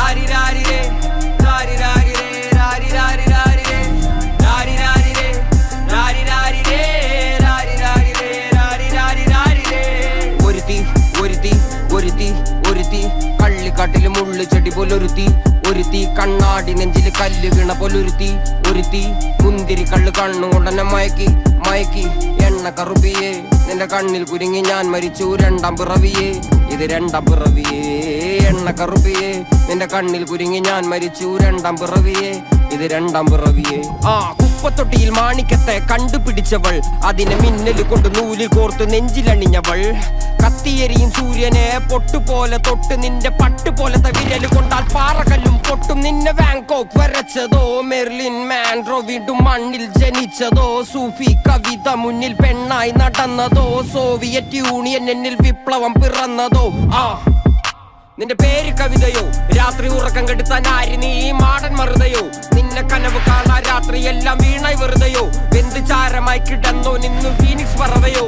രാരി രാരി രേ രാരി രാരി രേ രാരി രാരി രാരി രേ രാരി രാരി രേ രാരി രാരി രേ രാരി രാരി രേ രാരി രാരി രാരി രേ ഒരുത്തി ഒരുത്തി ഒരുത്തി ഒരുത്തി കള്ളിക്കാട്ടില് മുള്ളു ചെടി പോലൊരുത്തി ഒരുത്തി കണ്ണാടി നെഞ്ചില് കല്ല് വീണ പോലൊരുത്തി ഒരുത്തി മുന്തിരി കള്ള് കണ്ണുകൊണ്ടെന്നെ മയക്കി മയക്കി എണ്ണ കറുപ്പിയേ നിന്റെ കണ്ണിൽ കുരുങ്ങി ഞാൻ മരിച്ചു രണ്ടാം പിറവിയേ ഇത് രണ്ടാം പിറവിയേ എണ്ണ കറുപ്പിയേ നിന്റെ കണ്ണിൽ കുരുങ്ങി ഞാൻ മരിച്ചു രണ്ടാം പിറവിയേ ഇത് രണ്ടാം പിറവിയേ കുപ്പത്തൊട്ടിയിൽ മാണിക്കത്തെ കണ്ടുപിടിച്ചവൾ അതിനെ മിന്നല് കൊണ്ട് നൂലിൽ കോർത്ത് നെഞ്ചിലണിഞ്ഞവൾ കത്തിയെരിയും സൂര്യനെ പൊട്ടുപോലെ തൊട്ട് നിന്റെ പട്ടുപോലത്തെ വിരല് കൊണ്ടാൽ പാറകല്ലും പൊട്ടും നിന്നെ ബാങ്കോക്ക് വരച്ചതോ മെർലിൻ മാൻഡ്രോ വീണ്ടും മണ്ണിൽ ജനിച്ചതോ സൂഫി കവിത മുന്നിൽ പെണ്ണായി നടന്നതോ സോവിയറ്റ് യൂണിയൻ എന്നിൽ വിപ്ലവം പിറന്നതോ നിന്റെ പേര് കവിതയോ രാത്രി ഉറക്കം കെടുത്താൻ ആര് നീ മാടൻ മറുതയോ നിന്നെ കനവ് കാണാൻ രാത്രി എല്ലാം വീണായി വെറുതെയോ വെന്ത് ചാരമായി കിടന്നോ നിന്നു ഫീനിക്സ് പറവയോ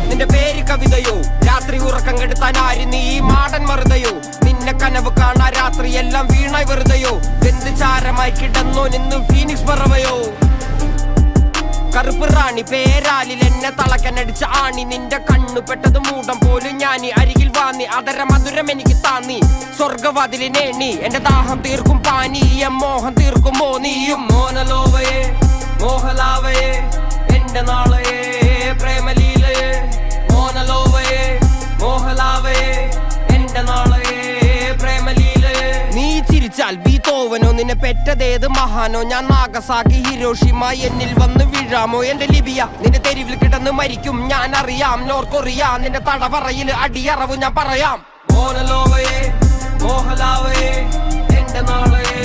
നിന്റെ പേര് കവിതയോ രാത്രി ഉറക്കം കെടുത്താൻ ആര് നീ മാടൻ മറുതയോ നിന്നെ കനവ് കാണാൻ രാത്രി എല്ലാം വീണായി വെറുതെയോ വെന്ത് ചാരമായി കിടന്നോ നിന്നു ഫീനിക്സ് പറവയോ കറുപ്പ് റാണി പേരാലിൽ എന്നെ തളക്കനടിച്ച ആണി നിന്റെ കണ്ണു പെട്ടത് മൂടം പോലും ഞാനി അരികിൽ വാന്നി അതര മധുരം എനിക്ക് താന്നി സ്വർഗവാതിലിനേണി എന്റെ ദാഹം തീർക്കും പാനീയം മോഹം തീർക്കുമോ നീയും മോനലോവയെ മോഹലാവയെ എന്റെ നാളയെ പ്രേമലീലയെ മോനലോവയെ മോഹലാവയെ എന്റെ നാളയെ പ്രേമലീലയെ നീ ചിരിച്ചാൽ ബീതോവനോ നിന്നെ പെറ്റതേത് മഹാനോ ഞാൻ നാഗസാക്കി ഹിരോഷിമ എന്നിൽ വന്ന് വീഴാമോ എന്റെ ലിബിയ നിന്റെ തെരുവിൽ കിടന്ന് മരിക്കും ഞാൻ അറിയാം നോർക്കൊറിയ നിന്റെ തടവറയിൽ അടിയറവ് ഞാൻ പറയാം മോനലോവയെ മോഹലാവയെ എന്റെ നാളയെ